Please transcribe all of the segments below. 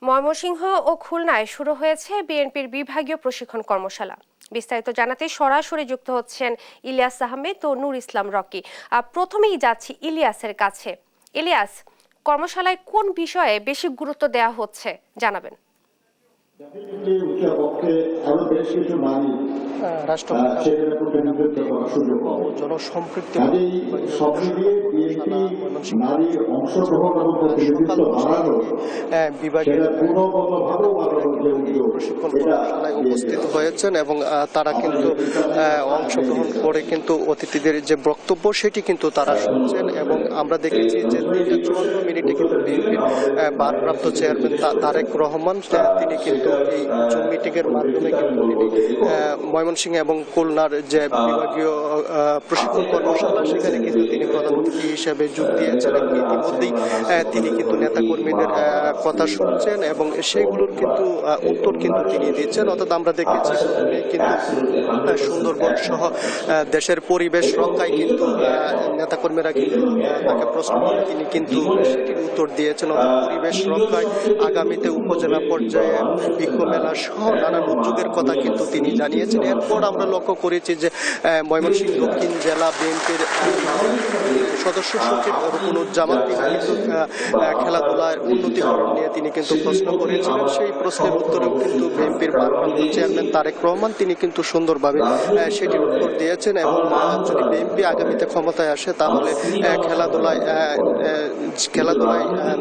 ময়মনসিংহ ও খুলনায় শুরু হয়েছে বিএনপির বিভাগীয় প্রশিক্ষণ কর্মশালা। বিস্তারিত জানাতে সরাসরি যুক্ত হচ্ছেন ইলিয়াস আহমেদ ও নূর ইসলাম রকি। প্রথমেই যাচ্ছি ইলিয়াসের কাছে। ইলিয়াস, কর্মশালায় কোন বিষয়ে বেশি গুরুত্ব দেওয়া হচ্ছে জানাবেন। জনসম্পৃক্তি বিভাগের প্রশিক্ষণ কর্মশালায় উপস্থিত হয়েছেন এবং তারা কিন্তু অংশগ্রহণ করে কিন্তু অতিথিদের যে বক্তব্য সেটি কিন্তু তারা শুনছেন। এবং আমরা দেখেছি যে 54 মিনিটে কিন্তু বিএনপির ভারপ্রাপ্ত চেয়ারম্যান তারেক রহমান তিনি কিন্তু এই জুম মিটিং এর মাধ্যমে কিন্তু তিনি ময়মনসিংহ এবং খুলনার যে বিভাগীয় প্রশিক্ষণ কর্মশালা সেখানে কিন্তু তিনি প্রধান অতিথি হিসেবে যোগ দিয়েছেন এবং ইতিমধ্যেই তিনি কিন্তু নেতাকর্মীদের কথা শুনছেন এবং সেগুলোর কিন্তু উত্তর কিন্তু তিনি দিচ্ছেন। অর্থাৎ আমরা দেখেছি কিন্তু সুন্দরবন সহ দেশের পরিবেশ রক্ষায় কিন্তু নেতাকর্মীরা কিন্তু তাকে প্রশ্ন করে তিনি কিন্তু সেটির উত্তর দিয়েছেন। অর্থাৎ পরিবেশ রক্ষায় আগামীতে উপজেলা পর্যায়ে বৃক্ষ মেলা সহ নানান উদ্যোগের কথা কিন্তু তিনি জানিয়েছেন। এরপর আমরা লক্ষ্য করেছি যে ময়মনসিংহ দক্ষিণ জেলা বিএনপির সদস্য সচিব রুকনুজ্জামান তিনি কিন্তু খেলাধুলার উন্নতিকরণ নিয়ে তিনি কিন্তু প্রশ্ন করেছিলেন। সেই প্রশ্নের উত্তরেও কিন্তু বিএনপির ভারপ্রাপ্ত চেয়ারম্যান তারেক রহমান তিনি কিন্তু সুন্দরভাবে সেটির উত্তর দিয়েছেন। এবং যদি বিএনপি আগামীতে ক্ষমতায় আসে তাহলে খেলাধুলায়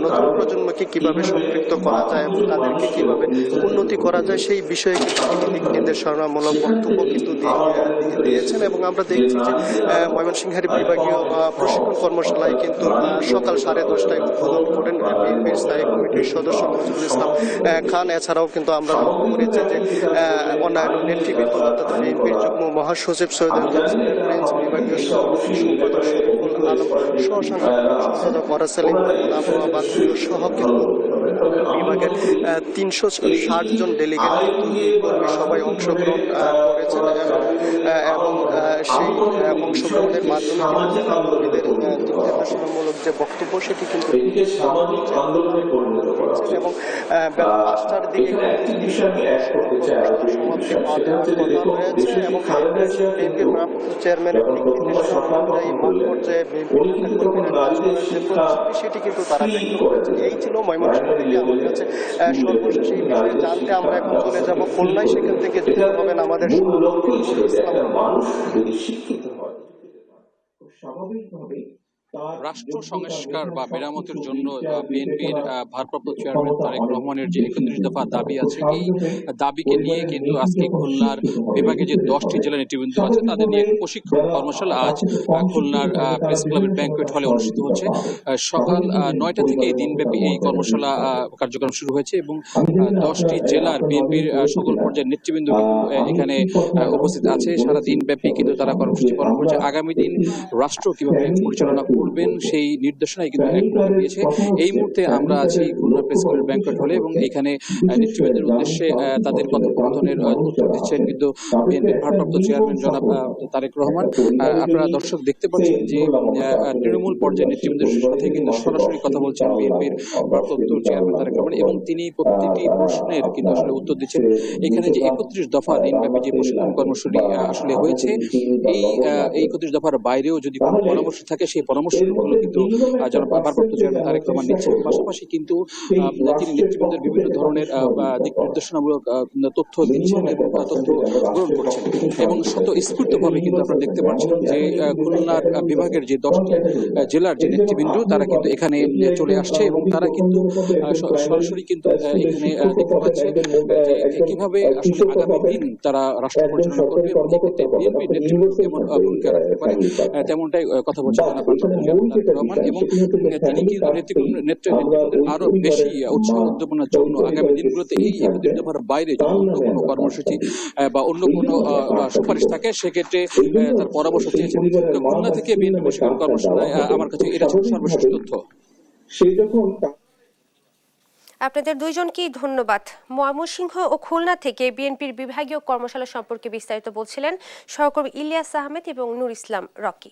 নতুন প্রজন্মকে কিভাবে সম্পৃক্ত করা যায় এবং তাদেরকে কিভাবে উন্নতি করা যায় সেই বিষয়ে কিন্তু তিনি নির্দেশনামূলক বক্তব্য কিন্তু দিয়েছেন। এবং আমরা দেখছি যে ময়মনসিংহের বিভাগীয় প্রশিক্ষণ কর্মশালায় কিন্তু সকাল 10:30টায় উদ্বোধন করেন বিএনপির স্থায়ী কমিটির সদস্য নজরুল ইসলাম খান। এছাড়াও কিন্তু আমরা লক্ষ্য করেছি যে অন্যান্য নেতৃবৃন্দ অর্থাৎ বিএনপির যুগ্ম মহাসচিব সৈয়দ প্রিন্স, বিভাগীয় সভাপতি সম্পাদক শরীফুল আলম, সহসাংগঠনিক সম্পাদক ওয়ারাসালিম সহ কিন্তু বিভাগের 360 জন ডেলিগেট কর্মী সবাই অংশগ্রহণ করেছেন এবং সেই অংশগ্রহণের মাধ্যমে নির্দেশনামূলক যে বক্তব্য সেটি কিন্তু এবং বেলা 5টার দিকে এবং বিএনপির ভারপ্রাপ্ত চেয়ারম্যানের অনুযায়ী মাঠ পর্যায়ে সেটি কিন্তু তারা ব্যক্ত করেছেন। এই ছিল ময়মনসিংহ থেকে আমার কাছে সর্বশেষ এই বিষয়ে জানতে। আমরা এখন চলে যাব খুলনায়, সেখান থেকে যুক্ত হবেন আমাদের মানুষ যদি শিক্ষিত হয় স্বাভাবিকভাবে রাষ্ট্র সংস্কার বা মেরামতের জন্য বিএনপির ভারপ্রাপ্ত চেয়ারম্যান তারেক রহমানের যে 31 দফা দাবি আছে, এই দাবিকে নিয়ে কিন্তু আজকে খুলনার বিভাগে যে 10টি জেলা নেতৃবৃন্দ আছে তাদের নিয়ে প্রশিক্ষণ কর্মশালা আজ খুলনার প্রেস ক্লাবের ব্যাংকুয়েট হলে অনুষ্ঠিত হচ্ছে। সকাল 9টা থেকে এই দিনব্যাপী এই কর্মশালা কার্যক্রম শুরু হয়েছে এবং 10টি জেলার বিএনপির সকল পর্যায়ের নেতৃবৃন্দ এখানে উপস্থিত আছে। সারা দিনব্যাপী কিন্তু তারা কর্মসূচি পালন করছে। আগামী দিন রাষ্ট্র কিভাবে পরিচালনা করবেন সেই নির্দেশনাই কিন্তু দিয়েছে। এই মুহূর্তে আমরা আছি খুলনা প্রেস ক্লাবের ব্যাংকুয়েট হলে এবং এখানে নেতৃবৃন্দের উদ্দেশ্যে তাদের কথোপকথনের উত্তর দিচ্ছেন কিন্তু বিএনপির ভারপ্রাপ্ত চেয়ারম্যান জনাব তারেক রহমান। আপনারা দর্শক দেখতে পাচ্ছেন যে তৃণমূল পর্যায়ের নেতৃবৃন্দের সাথে কিন্তু সরাসরি কথা বলছেন বিএনপির ভারপ্রাপ্ত চেয়ারম্যান তারেক রহমান এবং তিনি প্রতিটি প্রশ্নের কিন্তু আসলে উত্তর দিচ্ছেন। এখানে যে 31 দফা দিনব্যাপী যে প্রশিক্ষণ কর্মসূচি আসলে হয়েছে, এই 31 দফার বাইরেও যদি কোনো পরামর্শ থাকে সেই পরামর্শগুলো কিন্তু ভারপ্রাপ্ত চেয়ারম্যান তারেক রহমান নিচ্ছেন। পাশাপাশি কিন্তু তিনি নেতৃবৃন্দের বিভিন্ন ধরনের দিক নির্দেশনামূলক তথ্য দিচ্ছেন এবং তথ্য গ্রহণ করছেন এবং স্বতঃস্ফূর্তভাবে কিন্তু আপনারা দেখতে পাচ্ছেন যে খুলনার বিভাগের যে 10টি জেলার যে নেতৃবৃন্দ তারা কিন্তু এখানে চলে আসছে এবং তারা কিন্তু সরাসরি কিন্তু এখানে দেখতে পাচ্ছে যে কিভাবে আসলে আগামী দিন তারা রাষ্ট্র পরিচালনা করবে এবং এক্ষেত্রে বিএনপির নেতৃত্ব কেমন ভূমিকা রাখতে পারে তেমনটাই কথা বলছেন রহমান। এবং তিনি কিন্তু নেতৃত্বের আরো বেশি উৎসাহ উদ্দীপনার জন্য আগামী দিনগুলোতে এই 31 দফার বাইরে যদি অন্য কোনো কর্মসূচি বা অন্য কোনো সুপারিশ থাকে সেক্ষেত্রে তার পরামর্শ চেয়েছেন। খুলনা থেকে বিএনপি প্রশিক্ষণ কর্মশালায় আমার কাছে এটা ছিল সর্বশেষ তথ্য। আপনাদের দুইজনকেই ধন্যবাদ। ময়মনসিংহ ও খুলনা থেকে বিএনপির বিভাগীয় কর্মশালা সম্পর্কে বিস্তারিত বলছিলেন সহকর্মী ইলিয়াস আহমেদ এবং নূর ইসলাম রকি।